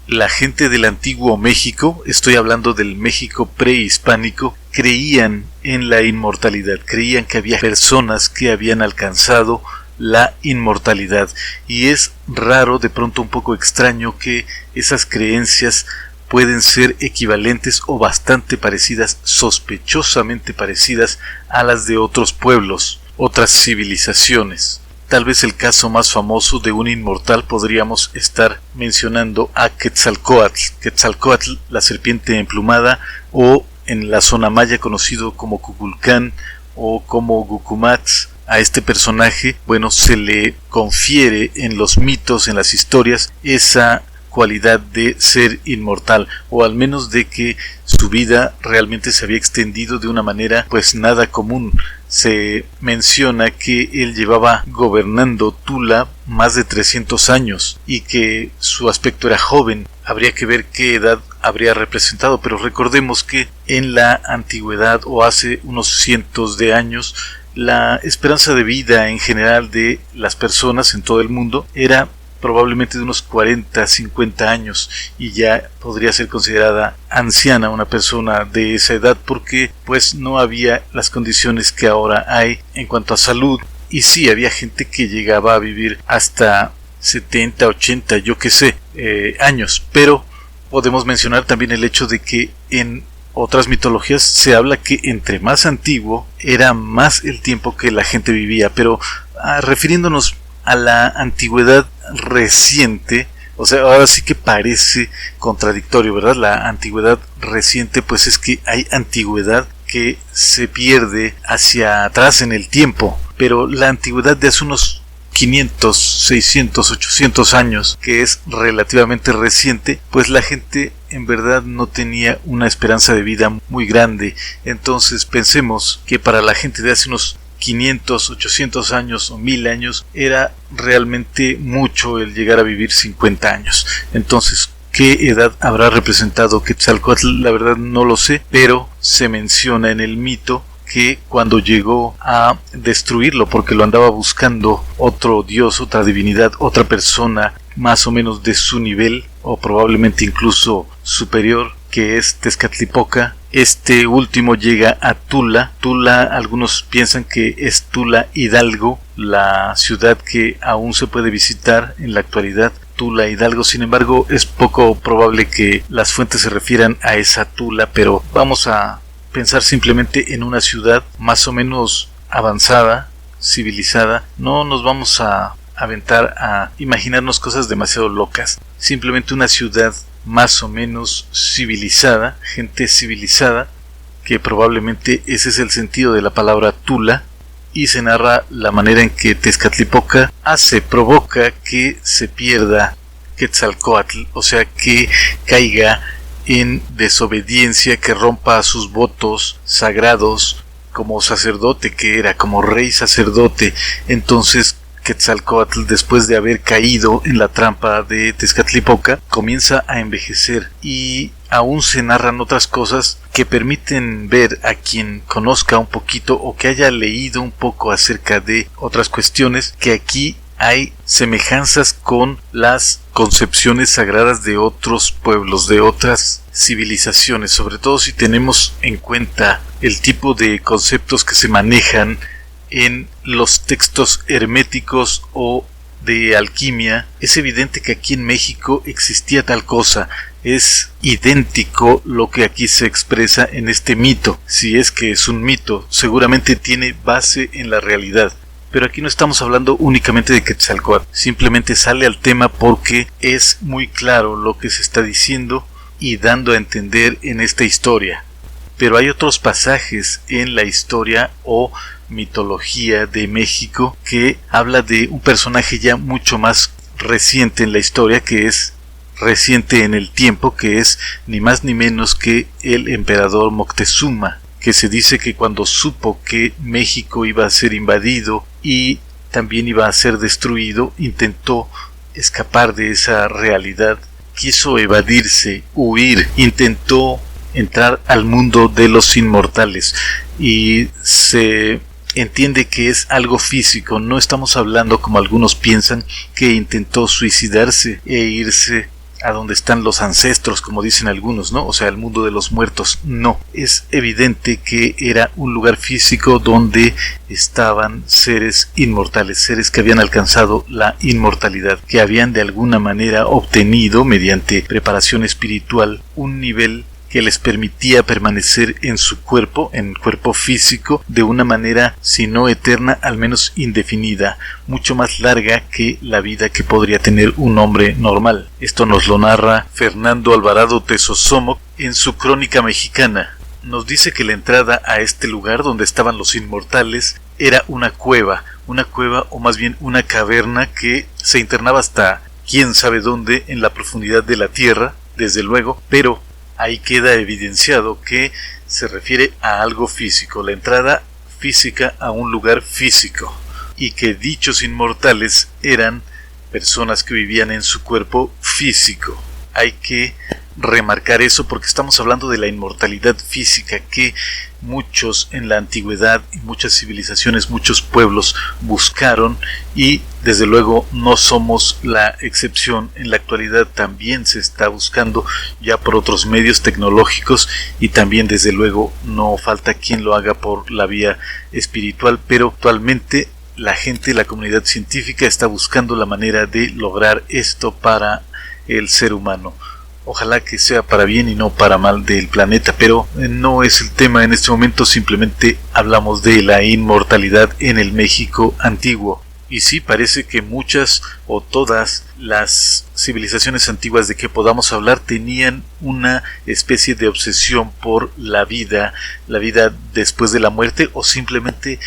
la gente del antiguo México, estoy hablando del México prehispánico, creían en la inmortalidad, creían que había personas que habían alcanzado la inmortalidad, y es raro, de pronto un poco extraño, que esas creencias pueden ser equivalentes o bastante parecidas, sospechosamente parecidas a las de otros pueblos, otras civilizaciones. Tal vez el caso más famoso de un inmortal podríamos estar mencionando a Quetzalcóatl. Quetzalcóatl, la serpiente emplumada, o en la zona maya conocido como Cuculcán o como Gucumatz. A este personaje, bueno, se le confiere en los mitos, en las historias, esa cualidad de ser inmortal, o al menos de que su vida realmente se había extendido de una manera pues nada común. Se menciona que él llevaba gobernando Tula más de 300 años y que su aspecto era joven. Habría que ver qué edad habría representado, pero recordemos que en la antigüedad, o hace unos cientos de años, la esperanza de vida en general de las personas en todo el mundo era probablemente de unos 40, 50 años, y ya podría ser considerada anciana una persona de esa edad, porque pues no había las condiciones que ahora hay en cuanto a salud. Y sí, había gente que llegaba a vivir hasta 70, 80, yo qué sé, años, pero podemos mencionar también el hecho de que en otras mitologías se habla que entre más antiguo era más el tiempo que la gente vivía, pero refiriéndonos a la antigüedad reciente, o sea, ahora sí que parece contradictorio, ¿verdad? La antigüedad reciente, pues es que hay antigüedad que se pierde hacia atrás en el tiempo, pero la antigüedad de hace unos 500, 600, 800 años, que es relativamente reciente, pues la gente en verdad no tenía una esperanza de vida muy grande. Entonces pensemos que para la gente de hace unos 500, 800 años o 1000 años era realmente mucho el llegar a vivir 50 años. Entonces, ¿qué edad habrá representado Quetzalcóatl? La verdad no lo sé, pero se menciona en el mito que cuando llegó a destruirlo, porque lo andaba buscando otro dios, otra divinidad, otra persona más o menos de su nivel, o probablemente incluso superior, que es Tezcatlipoca, este último llega a Tula. Tula, algunos piensan que es Tula Hidalgo, la ciudad que aún se puede visitar en la actualidad, Tula Hidalgo. Sin embargo, es poco probable que las fuentes se refieran a esa Tula, pero vamos a pensar simplemente en una ciudad más o menos avanzada, civilizada. No nos vamos a aventar a imaginarnos cosas demasiado locas, simplemente una ciudad más o menos civilizada, gente civilizada, que probablemente ese es el sentido de la palabra Tula, y se narra la manera en que Tezcatlipoca provoca que se pierda Quetzalcóatl, o sea que caiga en desobediencia, que rompa sus votos sagrados como sacerdote que era, como rey sacerdote. Entonces Quetzalcóatl, después de haber caído en la trampa de Tezcatlipoca, comienza a envejecer, y aún se narran otras cosas que permiten ver a quien conozca un poquito o que haya leído un poco acerca de otras cuestiones, que aquí hay semejanzas con las concepciones sagradas de otros pueblos, de otras civilizaciones, sobre todo si tenemos en cuenta el tipo de conceptos que se manejan en los textos herméticos o de alquimia. Es evidente que aquí en México existía tal cosa. Es idéntico lo que aquí se expresa en este mito. Si es que es un mito, seguramente tiene base en la realidad. Pero aquí no estamos hablando únicamente de Quetzalcóatl, simplemente sale al tema porque es muy claro lo que se está diciendo y dando a entender en esta historia. Pero hay otros pasajes en la historia o mitología de México que habla de un personaje ya mucho más reciente en la historia, que es reciente en el tiempo, que es ni más ni menos que el emperador Moctezuma, que se dice que cuando supo que México iba a ser invadido y también iba a ser destruido, intentó escapar de esa realidad, quiso evadirse, huir, intentó entrar al mundo de los inmortales, y se entiende que es algo físico. No estamos hablando, como algunos piensan, que intentó suicidarse e irse a donde están los ancestros, como dicen algunos, ¿no? O sea, el mundo de los muertos. No, es evidente que era un lugar físico donde estaban seres inmortales, seres que habían alcanzado la inmortalidad, que habían de alguna manera obtenido, mediante preparación espiritual, un nivel que les permitía permanecer en su cuerpo, en el cuerpo físico, de una manera, si no eterna, al menos indefinida, mucho más larga que la vida que podría tener un hombre normal. Esto nos lo narra Fernando Alvarado Tesosomoc en su Crónica Mexicana. Nos dice que la entrada a este lugar donde estaban los inmortales era una cueva o más bien una caverna que se internaba hasta quién sabe dónde en la profundidad de la tierra, desde luego, pero ahí queda evidenciado que se refiere a algo físico, la entrada física a un lugar físico, y que dichos inmortales eran personas que vivían en su cuerpo físico. Hay que remarcar eso porque estamos hablando de la inmortalidad física que muchos en la antigüedad y muchas civilizaciones, muchos pueblos buscaron, y desde luego no somos la excepción. En la actualidad también se está buscando ya por otros medios tecnológicos, y también desde luego no falta quien lo haga por la vía espiritual, pero actualmente la gente, la comunidad científica está buscando la manera de lograr esto para el ser humano. Ojalá que sea para bien y no para mal del planeta, pero no es el tema en este momento. Simplemente hablamos de la inmortalidad en el México antiguo. Y sí, parece que muchas o todas las civilizaciones antiguas de que podamos hablar tenían una especie de obsesión por la vida después de la muerte, o simplemente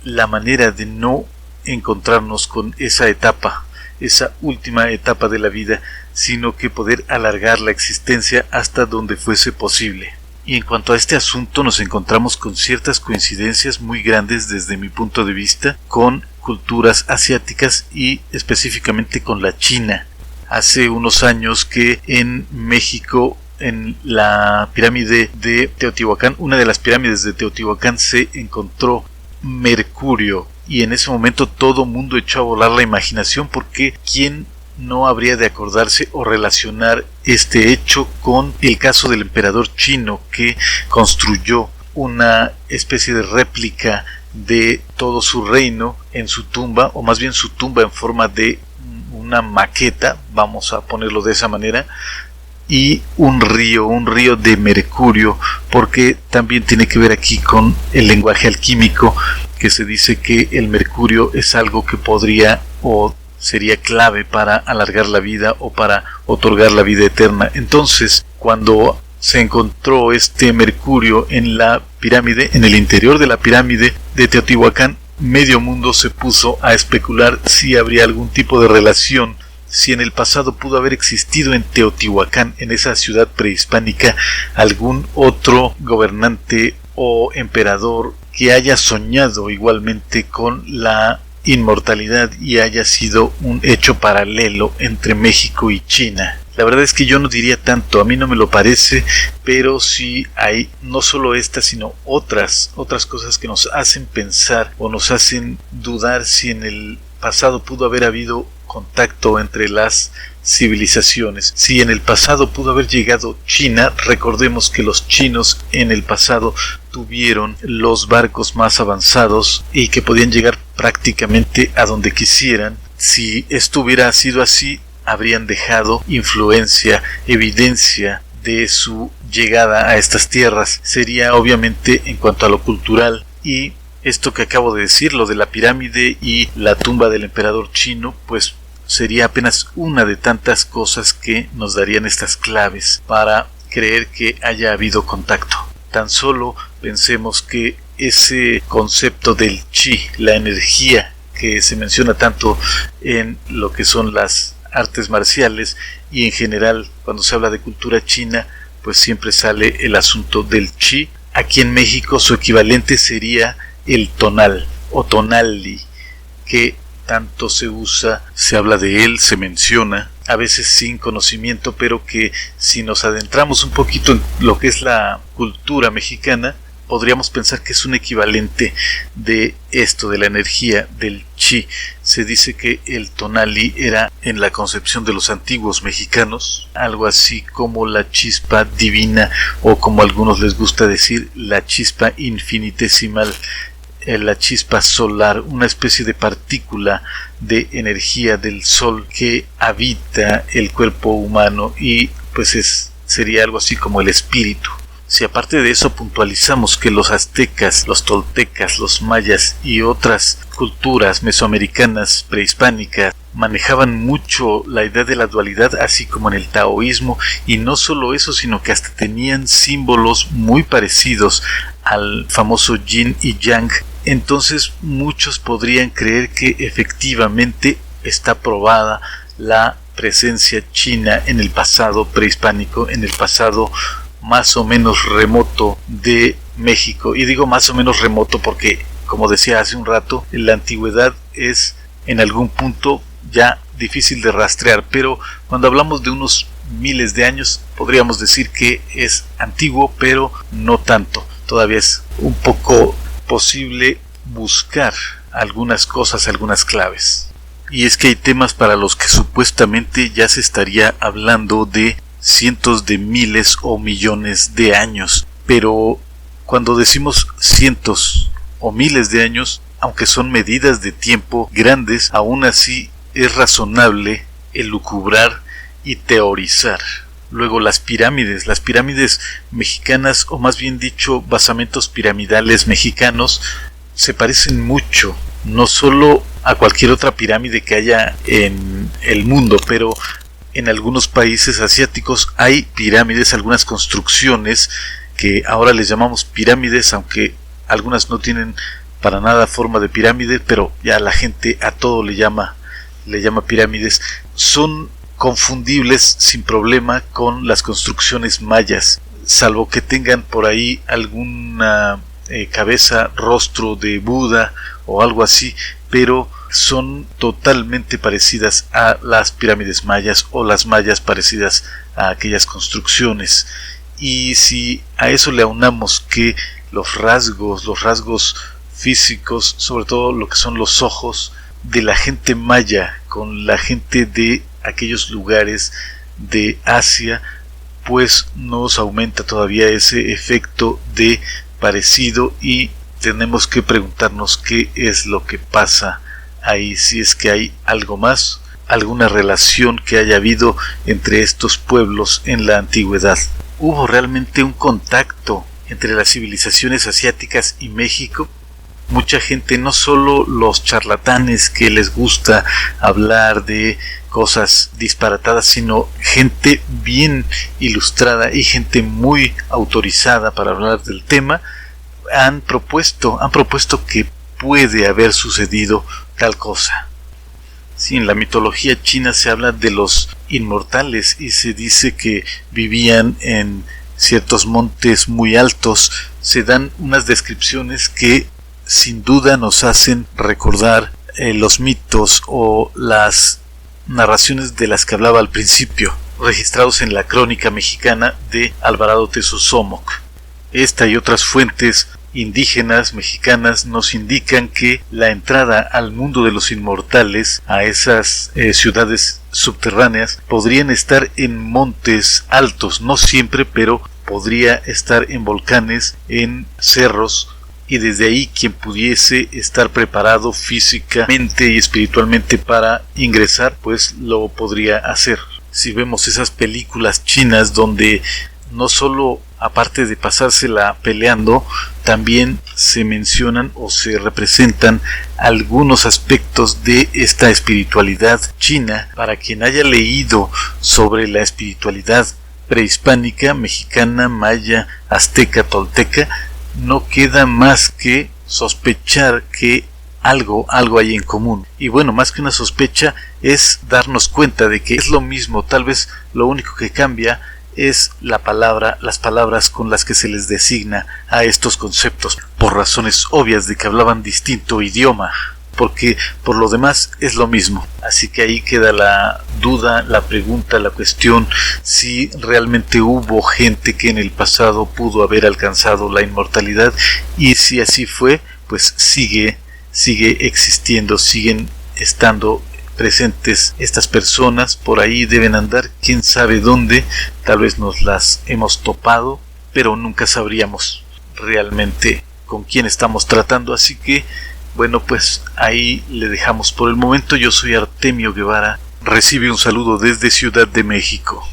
la manera de no encontrarnos con esa etapa, esa última etapa de la vida, sino que poder alargar la existencia hasta donde fuese posible. Y en cuanto a este asunto nos encontramos con ciertas coincidencias muy grandes desde mi punto de vista con culturas asiáticas y específicamente con la China. Hace unos años que en México, en la pirámide de Teotihuacán, una de las pirámides de Teotihuacán, se encontró mercurio, y en ese momento todo mundo echó a volar la imaginación, porque ¿quién no habría de acordarse o relacionar este hecho con el caso del emperador chino que construyó una especie de réplica de todo su reino en su tumba, o más bien su tumba en forma de una maqueta, vamos a ponerlo de esa manera, y un río de mercurio, porque también tiene que ver aquí con el lenguaje alquímico, que se dice que el mercurio es algo que podría o sería clave para alargar la vida o para otorgar la vida eterna. Entonces, cuando se encontró este mercurio en la pirámide, en el interior de la pirámide de Teotihuacán, medio mundo se puso a especular si habría algún tipo de relación, si en el pasado pudo haber existido en Teotihuacán, en esa ciudad prehispánica, algún otro gobernante o emperador que haya soñado igualmente con la inmortalidad y haya sido un hecho paralelo entre México y China. La verdad es que yo no diría tanto, a mí no me lo parece, pero sí hay no solo estas, sino otras cosas que nos hacen pensar o nos hacen dudar si en el pasado pudo haber habido contacto entre las civilizaciones. Si en el pasado pudo haber llegado China, recordemos que los chinos en el pasado tuvieron los barcos más avanzados y que podían llegar prácticamente a donde quisieran. Si esto hubiera sido así, habrían dejado influencia, evidencia de su llegada a estas tierras. Sería obviamente en cuanto a lo cultural, y esto que acabo de decir, lo de la pirámide y la tumba del emperador chino, pues sería apenas una de tantas cosas que nos darían estas claves para creer que haya habido contacto. Tan solo pensemos que ese concepto del chi, la energía que se menciona tanto en lo que son las artes marciales y en general cuando se habla de cultura china, pues siempre sale el asunto del chi. Aquí en México su equivalente sería el tonal o tonali, que tanto se usa, se habla de él, se menciona, a veces sin conocimiento, pero que si nos adentramos un poquito en lo que es la cultura mexicana, podríamos pensar que es un equivalente de esto, de la energía, del chi. Se dice que el tonali era, en la concepción de los antiguos mexicanos, algo así como la chispa divina, o como a algunos les gusta decir, la chispa infinitesimal, la chispa solar, una especie de partícula de energía del sol que habita el cuerpo humano y pues sería algo así como el espíritu. Si aparte de eso puntualizamos que los aztecas, los toltecas, los mayas y otras culturas mesoamericanas prehispánicas manejaban mucho la idea de la dualidad, así como en el taoísmo, y no solo eso, sino que hasta tenían símbolos muy parecidos al famoso yin y yang, entonces muchos podrían creer que efectivamente está probada la presencia china en el pasado prehispánico, en el pasado más o menos remoto de México. Y digo más o menos remoto porque, como decía hace un rato, la antigüedad es en algún punto ya difícil de rastrear, pero cuando hablamos de unos miles de años podríamos decir que es antiguo, pero no tanto. Todavía es un poco posible buscar algunas cosas, algunas claves. Y es que hay temas para los que supuestamente ya se estaría hablando de cientos de miles o millones de años, pero cuando decimos cientos o miles de años, aunque son medidas de tiempo grandes, aún así es razonable elucubrar y teorizar. Luego las pirámides mexicanas, o más bien dicho basamentos piramidales mexicanos, se parecen mucho, no solo a cualquier otra pirámide que haya en el mundo, pero en algunos países asiáticos hay pirámides, algunas construcciones que ahora les llamamos pirámides, aunque algunas no tienen para nada forma de pirámide, pero ya la gente a todo le llama pirámides. Son confundibles sin problema con las construcciones mayas, salvo que tengan por ahí alguna cabeza, rostro de Buda o algo así, pero son totalmente parecidas a las pirámides mayas, o las mayas parecidas a aquellas construcciones. Y si a eso le aunamos que los rasgos físicos, sobre todo lo que son los ojos de la gente maya con la gente de aquellos lugares de Asia, pues nos aumenta todavía ese efecto de parecido, y tenemos que preguntarnos qué es lo que pasa ahí, si es que hay algo más, alguna relación que haya habido entre estos pueblos en la antigüedad. ¿Hubo realmente un contacto entre las civilizaciones asiáticas y México? Mucha gente, no solo los charlatanes que les gusta hablar de cosas disparatadas, sino gente bien ilustrada y gente muy autorizada para hablar del tema, han propuesto que puede haber sucedido tal cosa. Sí, en la mitología china se habla de los inmortales y se dice que vivían en ciertos montes muy altos. Se dan unas descripciones que sin duda nos hacen recordar los mitos o las narraciones de las que hablaba al principio, registrados en la crónica mexicana de Alvarado Tezosomoc. Esta y otras fuentes indígenas mexicanas nos indican que la entrada al mundo de los inmortales, a esas ciudades subterráneas, podrían estar en montes altos, no siempre, pero podría estar en volcanes, en cerros, y desde ahí quien pudiese estar preparado físicamente y espiritualmente para ingresar, pues lo podría hacer. Si vemos esas películas chinas donde no solo, aparte de pasársela peleando, también se mencionan o se representan algunos aspectos de esta espiritualidad china. Para quien haya leído sobre la espiritualidad prehispánica, mexicana, maya, azteca, tolteca, no queda más que sospechar que algo hay en común. Y bueno, más que una sospecha, es darnos cuenta de que es lo mismo. Tal vez lo único que cambia es las palabras con las que se les designa a estos conceptos, por razones obvias de que hablaban distinto idioma. porque por lo demás es lo mismo. Así que ahí queda la duda, la pregunta, la cuestión, si realmente hubo gente que en el pasado pudo haber alcanzado la inmortalidad, y si así fue, pues sigue existiendo, siguen estando presentes estas personas, por ahí deben andar, quién sabe dónde, tal vez nos las hemos topado, pero nunca sabríamos realmente con quién estamos tratando. Así que bueno, pues ahí le dejamos por el momento. Yo soy Artemio Guevara, recibe un saludo desde Ciudad de México.